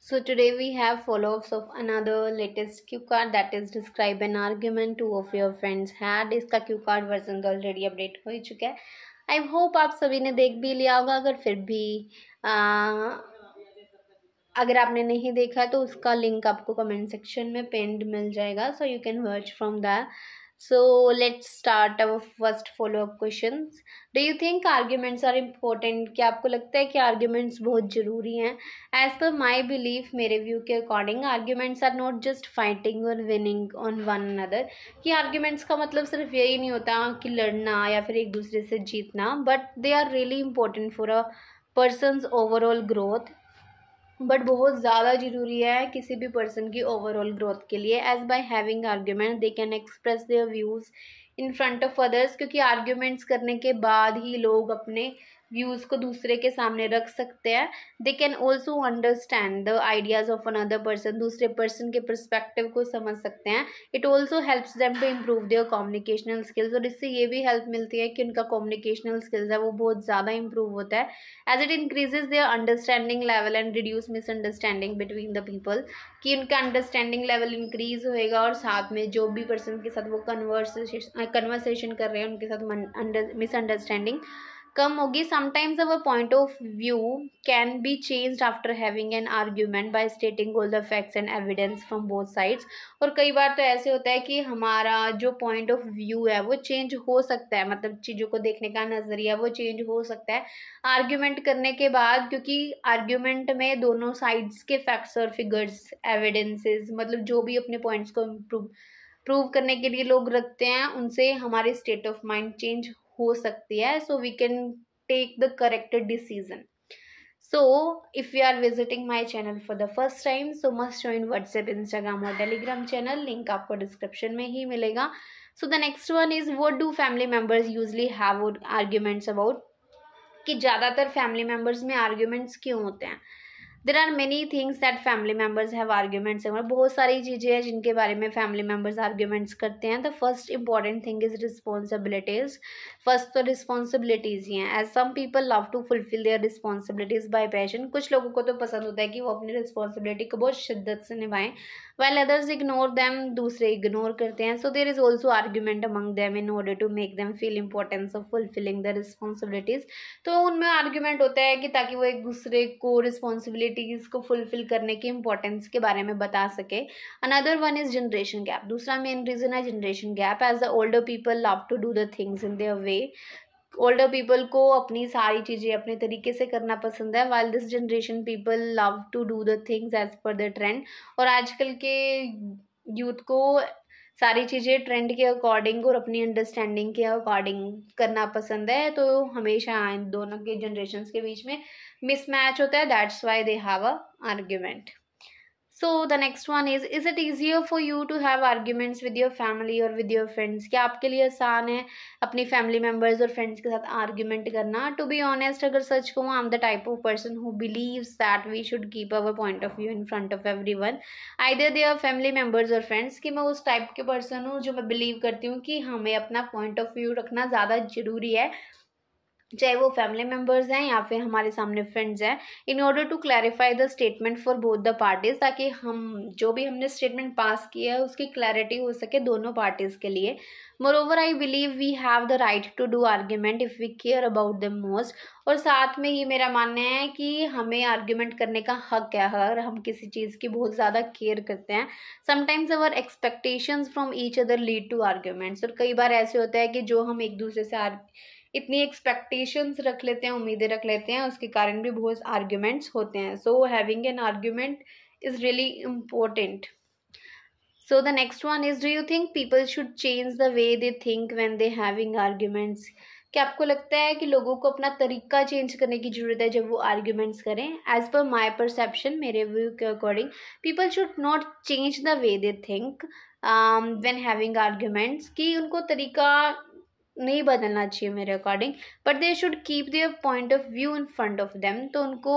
So today we have follow-ups of another latest cue card, that is describe an argument two of your friends had. इसका Q card version तो already update हो ही चुका है. I hope आप सभी ने देख भी लिया होगा. अगर फिर भी आ, अगर आपने नहीं देखा तो उसका लिंक आपको कमेंट सेक्शन में पिन्ड मिल जाएगा, सो you can watch from that. So let's start our first follow-up questions. Do you think arguments are important? क्या आपको लगता है कि arguments बहुत ज़रूरी हैं? As per my belief, मेरे व्यू के according arguments are not just fighting or winning on one another. कि arguments का मतलब सिर्फ यही नहीं होता कि लड़ना या फिर एक दूसरे से जीतना, but they are really important for a person's overall growth. But बहुत ज़्यादा ज़रूरी है किसी भी पर्सन की ओवरऑल ग्रोथ के लिए. As by having argument they can express their views in front of others, क्योंकि आर्ग्यूमेंट्स करने के बाद ही लोग अपने व्यूज़ को दूसरे के सामने रख सकते हैं. They can also understand the ideas of another person, दूसरे पर्सन के परस्पेक्टिव को समझ सकते हैं. It also helps them to improve their communicational skills, और इससे ये भी हेल्प मिलती है कि उनका कम्युनिकेशनल स्किल्स है वो बहुत ज़्यादा इम्प्रूव होता है. As it increases their understanding level and reduce misunderstanding between the people, कि उनका अंडरस्टैंडिंग लेवल इंक्रीज होएगा और साथ में जो भी पर्सन के साथ वो कन्वर्सेशन कर रहे हैं उनके साथ मिसअंडरस्टैंडिंग कम होगी. Sometimes our point of view can be changed after having an argument by stating all the facts and evidence from both sides. और कई बार तो ऐसे होता है कि हमारा जो पॉइंट ऑफ व्यू है वो चेंज हो सकता है, मतलब चीज़ों को देखने का नज़रिया वो चेंज हो सकता है आर्ग्यूमेंट करने के बाद, क्योंकि आर्ग्यूमेंट में दोनों साइड्स के फैक्ट्स और फिगर्स एविडेंसेस, मतलब जो भी अपने पॉइंट्स को प्रूव करने के लिए लोग रखते हैं, उनसे हमारी स्टेट ऑफ माइंड चेंज हो सकती है. So we can take the correct decision. So if you are visiting my channel for the first time, so must join WhatsApp, Instagram और टेलीग्राम चैनल. लिंक आपको डिस्क्रिप्शन में ही मिलेगा. So the next one is what do family members usually have arguments about, कि ज़्यादातर family members में arguments क्यों होते हैं. There are many things that family members have arguments. बहुत सारी चीज़ें हैं जिनके बारे में फैमिली मेम्बर्स आर्ग्यूमेंट्स करते हैं. The first important thing is responsibilities. First तो रिस्पॉन्सिबिलिटीज़ ही हैं. As some people love to fulfil their responsibilities by passion. कुछ लोगों को तो पसंद होता है कि वो अपनी रिस्पॉन्सिबिलिटी को बहुत शिद्दत से निभाएं, while others ignore them, दूसरे इग्नोर करते हैं. so there is also argument among them in order to make them feel importance of fulfilling the responsibilities. तो उनमें आर्ग्यूमेंट होता है कि ताकि वो एक दूसरे को रिस्पॉन्सिबिलिटीज़ को फुलफिल करने की इंपॉर्टेंस के बारे में बता सके. Another one is generation gap. दूसरा मेन रीज़न है generation gap. As the older people love to do the things in their way. Older people को अपनी सारी चीज़ें अपने तरीके से करना पसंद है, while this generation people love to do the things as per the trend. और आजकल के यूथ को सारी चीज़ें ट्रेंड के अकॉर्डिंग और अपनी अंडरस्टैंडिंग के अकॉर्डिंग करना पसंद है. तो हमेशा इन दोनों के जनरेशन्स के बीच में मिसमैच होता है. That's why they have a argument. So the next one is it easier for you to have arguments with your family or with your friends? क्या आपके लिए आसान है अपनी फैमिली मेम्बर्स और फ्रेंड्स के साथ आर्ग्यूमेंट करना? टू बी ऑनेस्ट, अगर सच कहूँ, I am the type of person who believes that we should keep our point of view in front of everyone, either they are family members और friends. कि मैं उस टाइप के person हूँ जो मैं बिलीव करती हूँ कि हमें अपना पॉइंट ऑफ व्यू रखना ज़्यादा ज़रूरी है, चाहे वो फैमिली मेम्बर्स हैं या फिर हमारे सामने फ्रेंड्स हैं, in order to clarify the statement for both the parties, ताकि हम जो भी हमने स्टेटमेंट पास किया है उसकी क्लैरिटी हो सके दोनों पार्टीज के लिए. Moreover I believe we have the right to do argument if we care about them most. और साथ में ये मेरा मानना है कि हमें आर्ग्यूमेंट करने का हक है अगर हम किसी चीज़ की बहुत ज़्यादा केयर करते हैं. Sometimes our expectations from each other lead to arguments. और कई बार ऐसे होता है कि जो हम एक दूसरे से इतनी एक्सपेक्टेशंस रख लेते हैं, उम्मीदें रख लेते हैं, उसके कारण भी बहुत आर्ग्यूमेंट्स होते हैं. So having an argument is really important. So the next one is do you think people should change the way they think when they having arguments? क्या आपको लगता है कि लोगों को अपना तरीका चेंज करने की ज़रूरत है जब वो आर्ग्यूमेंट्स करें? एज पर माई परसेप्शन, मेरे व्यू के according, people should not change the way they think when having arguments. कि उनको तरीका नहीं बदलना चाहिए मेरे according, but they should keep their point of view in front of them. तो उनको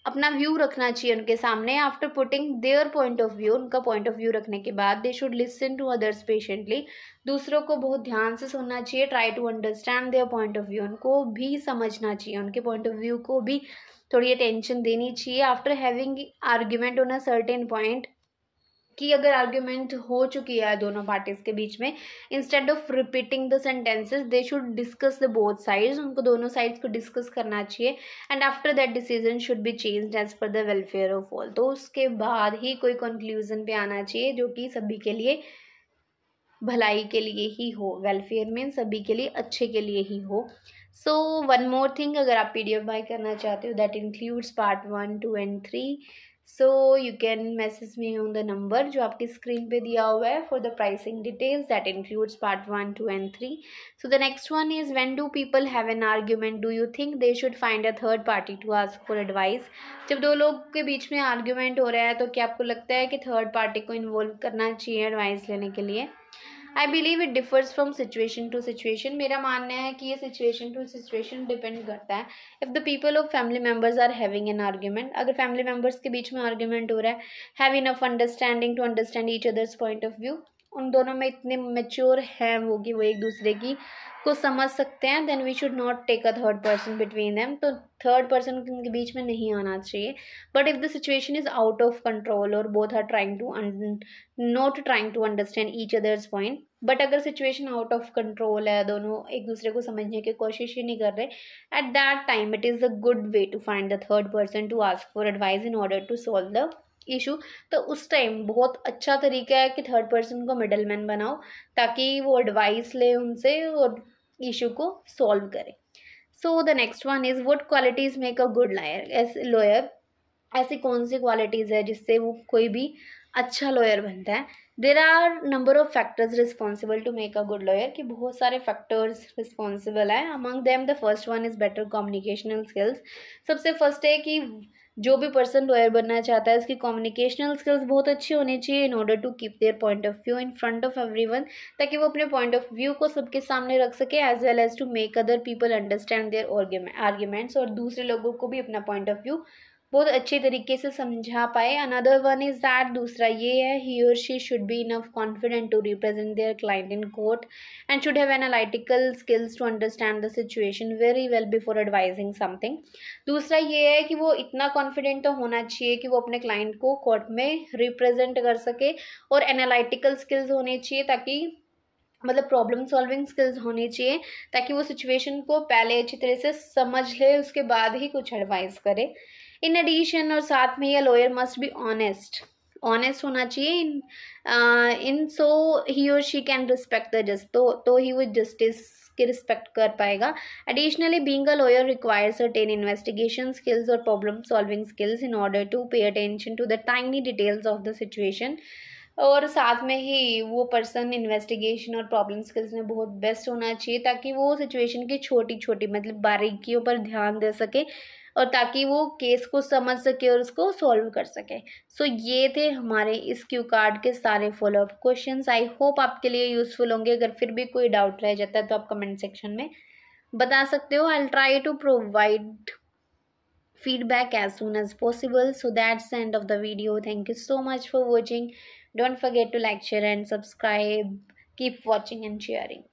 अपना व्यू रखना चाहिए उनके सामने। After putting their point of view, उनका पॉइंट ऑफ व्यू रखने के बाद they should listen to others patiently, दूसरों को बहुत ध्यान से सुनना चाहिए। Try to understand their point of view, उनको भी समझना चाहिए, उनके पॉइंट ऑफ व्यू को भी थोड़ी अटेंशन देनी चाहिए। After having argument on a certain point, कि अगर आर्ग्यूमेंट हो चुकी है दोनों पार्टीज के बीच में, instead of repeating the sentences they should discuss the both sides, उनको दोनों साइड्स को डिस्कस करना चाहिए। And after that decision should be changed as per the welfare of all, तो उसके बाद ही कोई कंक्लूजन पे आना चाहिए जो कि सभी के लिए भलाई के लिए ही हो। वेलफेयर मीन सभी के लिए अच्छे के लिए ही हो। सो वन मोर थिंग, अगर आप PDF बाय करना चाहते हो that includes part 1, 2 and 3, so you can message me on the number जो आपकी स्क्रीन पे दिया हुआ है for the pricing details that includes part 1, 2 and 3। So the next one is, when do people have an argument do you think they should find a third party to ask for advice. जब दो लोग के बीच में argument हो रहा है तो क्या आपको लगता है कि थर्ड पार्टी को इन्वॉल्व करना चाहिए एडवाइस लेने के लिए? I believe it differs from situation to situation, मेरा मानना है कि ये सिचुएशन टू सिचुएशन डिपेंड करता है। If the people of family members are having an argument, अगर फैमिली मेम्बर्स के बीच में आर्ग्यूमेंट हो रहा है, have enough understanding to understand each others point of view, उन दोनों में इतने मेच्योर हैं वो कि वो एक दूसरे की को समझ सकते हैं, then we should not take a third person between them, तो थर्ड पर्सन के बीच में नहीं आना चाहिए। But if the situation is out of control और both are trying to not trying to understand each others point, but अगर situation out of control है, दोनों एक दूसरे को समझने की कोशिश ही नहीं कर रहे, at that time it is a good way to find the third person to ask for advice in order to solve the issue. तो उस टाइम बहुत अच्छा तरीका है कि थर्ड पर्सन को मिडल मैन बनाओ ताकि वो एडवाइस ले उनसे और इशू को सॉल्व करे। सो the next one is, what qualities make a good lawyer, ऐसी कौन सी क्वालिटीज़ है जिससे वो कोई भी अच्छा लॉयर बनता है? There are number of factors responsible to make a good lawyer, कि बहुत सारे फैक्टर्स रिस्पॉन्सिबल है। Among them the first one is better communicational skills. सबसे फर्स्ट है कि जो भी पर्सन लॉयर बनना चाहता है उसकी कम्युनिकेशनल स्किल्स बहुत अच्छी होनी चाहिए in order to keep their point of view in front of everyone, ताकि वो अपने पॉइंट ऑफ व्यू को सबके सामने रख सके, as well as to make other people understand their arguments, और दूसरे लोगों को भी अपना पॉइंट ऑफ व्यू बहुत अच्छे तरीके से समझा पाए। अनदर वन इज दैट, दूसरा ये है, ही और she should be enough confident to represent their client in court and should have analytical skills to understand the situation very well before advising something. दूसरा ये है कि वो इतना कॉन्फिडेंट तो होना चाहिए कि वो अपने क्लाइंट को कोर्ट में रिप्रेजेंट कर सके, और एनालिटिकल स्किल्स होने चाहिए ताकि मतलब प्रॉब्लम सॉल्विंग स्किल्स होनी चाहिए ताकि वो सिचुएशन को पहले अच्छी तरह से समझ ले, उसके बाद ही कुछ एडवाइस करे। इन एडिशन, और साथ में ये लॉयर मस्ट बी ऑनेस्ट होना चाहिए इन सो ही और she can respect the just, तो ही वो जस्टिस की रिस्पेक्ट कर पाएगा। Additionally being a lawyer requires certain investigation skills और problem solving skills in order to pay attention to the tiny details of the situation, और साथ में ही वो पर्सन इन्वेस्टिगेशन और प्रॉब्लम स्किल्स में बहुत बेस्ट होना चाहिए ताकि वो सिचुएशन की छोटी छोटी मतलब बारीकियों पर ध्यान दे सके और ताकि वो केस को समझ सके और उसको सॉल्व कर सके। सो ये थे हमारे इस क्यू कार्ड के सारे फॉलोअप क्वेश्चंस। आई होप आपके लिए यूजफुल होंगे। अगर फिर भी कोई डाउट रह जाता है तो आप कमेंट सेक्शन में बता सकते हो। I will try to provide feedback as soon as possible. So that's the end of the video. Thank you so much for watching. Don't forget to like, share and subscribe. Keep watching and sharing.